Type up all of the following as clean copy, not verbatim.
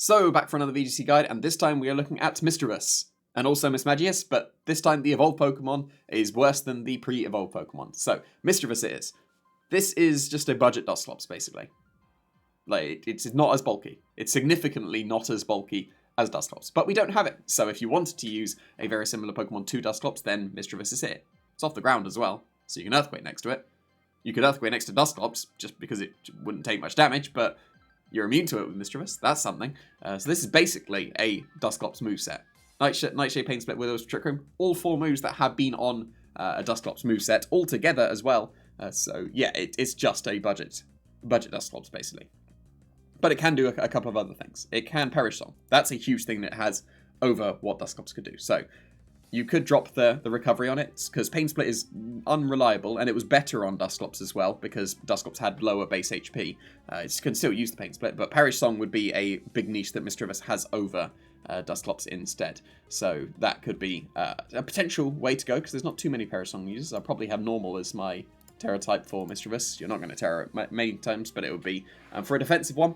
So, back for another VGC guide, and this time we are looking at Misdreavus, and also Mismagius, but this time the evolved Pokemon is worse than the pre-evolved Pokemon. So, Misdreavus it is. This is just a budget Dusclops, basically. Like, it's not as bulky. It's significantly not as bulky as Dusclops, but we don't have it. So if you wanted to use a very similar Pokemon to Dusclops, then Misdreavus is it. It's off the ground as well, so you can Earthquake next to it. You could Earthquake next to Dusclops, just because it wouldn't take much damage, but you're immune to it with Misdreavus. That's something. So this is basically a Dusclops moveset. Nightshade, Pain Split, Withers, Trick Room, all 4 moves that have been on a Dusclops moveset all together as well. So yeah, it's just a budget Dusclops, basically. But it can do a couple of other things. It can Perish Song. That's a huge thing that it has over what Dusclops could do. So you could drop the recovery on it, because Pain Split is unreliable, and it was better on Dusclops as well, because Dusclops had lower base HP. You can still use the Pain Split, but Perish Song would be a big niche that Misdreavus has over Dusclops instead. So that could be a potential way to go, because there's not too many Perish Song users. I'll probably have Normal as my Terra type for Misdreavus. You're not going to Terra it many times, but it would be for a defensive one.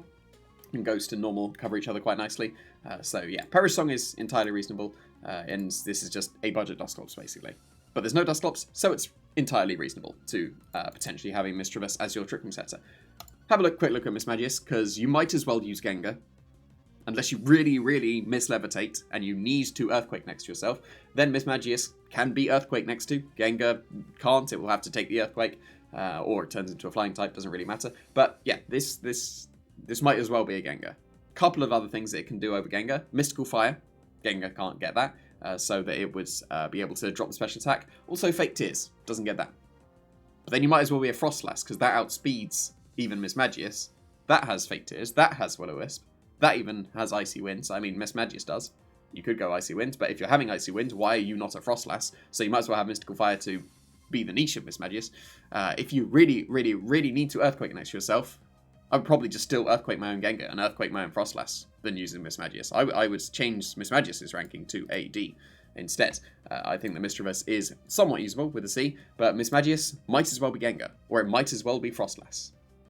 And Ghost and Normal cover each other quite nicely. So yeah, Perish Song is entirely reasonable, and this is just a budget Dusclops, basically. But there's no Dusclops, so it's entirely reasonable to potentially having Misdreavus as your Trick Room setter. Have a quick look at Mismagius, because you might as well use Gengar. Unless you really, really mislevitate and you need to Earthquake next to yourself, then Mismagius can be Earthquake next to. Gengar can't, it will have to take the Earthquake, or it turns into a Flying type, doesn't really matter. But yeah, this might as well be a Gengar. Couple of other things that it can do over Gengar. Mystical Fire. Gengar can't get that, so that it would be able to drop the special attack. Also Fake Tears. Doesn't get that. But then you might as well be a Frostlass, because that outspeeds even Mismagius. That has Fake Tears. That has Will-O-Wisp. That even has Icy Winds. I mean, Mismagius does. You could go Icy Winds, but if you're having Icy Winds, why are you not a Frostlass? So you might as well have Mystical Fire to be the niche of Mismagius. If you really, really, really need to Earthquake next to yourself, I would probably just still Earthquake my own Gengar and Earthquake my own Frostlass than using Mismagius. I would change Mismagius' ranking to a D instead. I think that Misdreavus is somewhat usable with a C, but Mismagius might as well be Gengar, or it might as well be Frostlass.